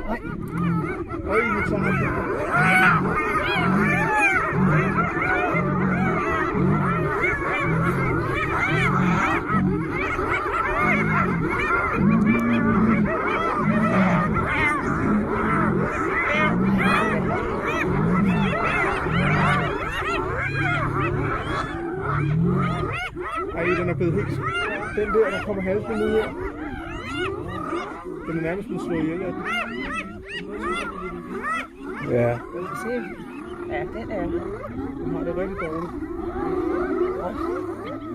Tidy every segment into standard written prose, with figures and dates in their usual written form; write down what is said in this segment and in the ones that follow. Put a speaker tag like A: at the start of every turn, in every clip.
A: Nej. Øj, nu tager han det. Ej, den er blevet helt... Den der kommer halsen ud her. Den er nærmest blevet slået ihjel af den. Ja.
B: Ja, den er.
A: Den har det rigtig dårligt.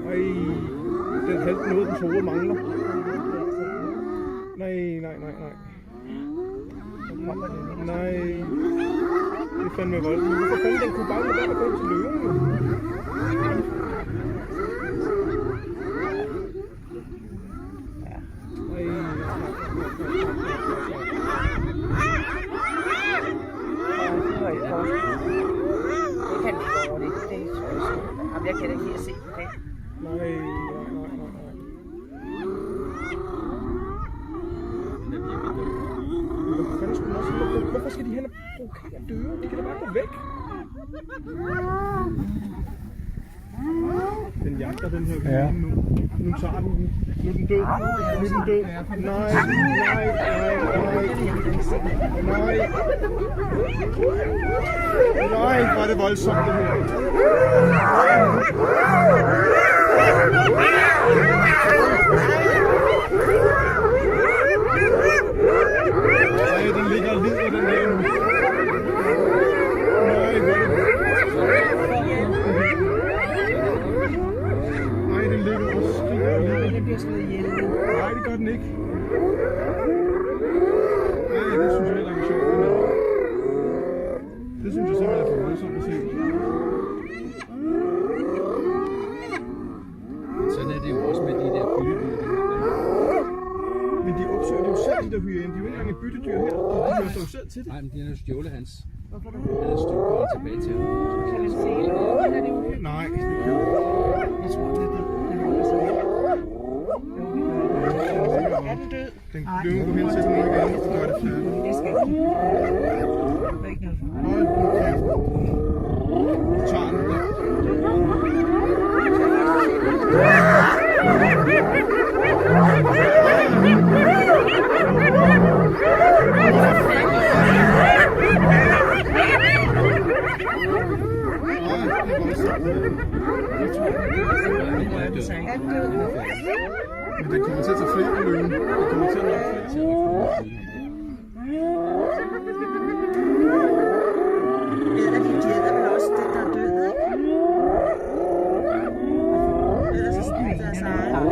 A: Ej, den halsen ud, dens hoved mangler. Nej. Nej. Det er fandme voldt. Men hvorfor fanden den kunne bare lade være at gå til løven?
B: Jeg kan ikke lide at se på det.
A: Nej. Hvorfor skal de hen og provokere døre? De kan da bare gå væk. Den jagter den her hyæne nu. Nu tager den den. Nu er den død. Nej. Nej, hvor er det voldsomt det her. Nej, den ligger og lider den her nu. Nej, den ligger og skriger.
B: Den bliver slået ihjel.
A: Nej, det gør den ikke. Nej, det synes jeg heller ikke er sjovt. Det synes jeg simpelthen er for voldsomt at se.
C: Sådan er det jo også med de der byttedyr.
A: Men de opsøger det jo selv, de der hyæner. De er jo ikke engang et byttedyr her. De hører sig jo selv til det.
C: Nej, men de har jo stjålet hans. Han havde stjålet tilbage til ham.
B: Kan man se det? Eller er det uhyggeligt?
A: Nej, det kan jeg ikke.
B: Jeg tror, den er død. Den holder sig her. Er den død?
A: Den løven går hen til den igen, og gør det færdigt.
B: Det skal ikke. Der er ikke noget for mig.
A: Hold nu kæft. Nu tager den der. Men den kommer til at tage flere løven. Den kommer til at nok flere.
B: De æder vel også den, der er død, ikke? Ellers så spiser deres egen.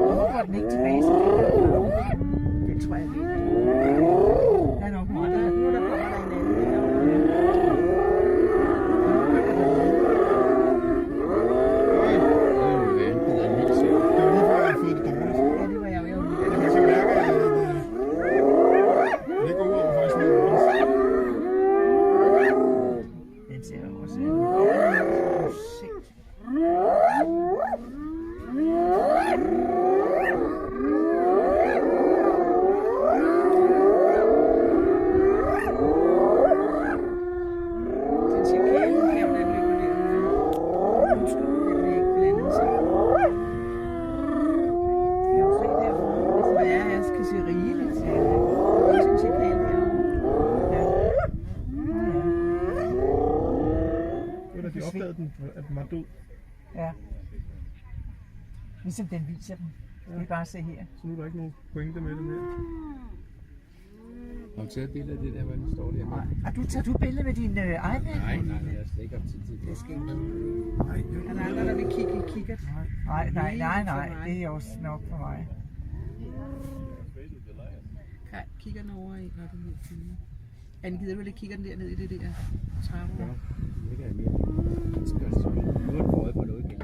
B: Hvorfor går den ikke tilbage til det? Det tror jeg ikke. Der er nok meget. Nu der kommer der en anden. De opdagede den, at den var død. Ja. Ligesom den viser dem. Ja. Det er bare at se her.
A: Så nu er der ikke nogen pointe med den her.
C: Har du taget et billede af det der, hvor den står der?
B: Nej. Og tager du billede med din iPad?
C: Nej, jeg har slet ikke haft tid til det.
B: Det skal ikke.
A: Nej,
B: er der andre, der vil kigge i kikkert? Nej. Det er også nok for mig.
D: Kaj, kigger den over i, når du vil filme. Han gider vel ikke kigge den der ned i det der trærum?
C: Ja, det kan jeg mere. Det skal også. Nu er det på øje på noget igen.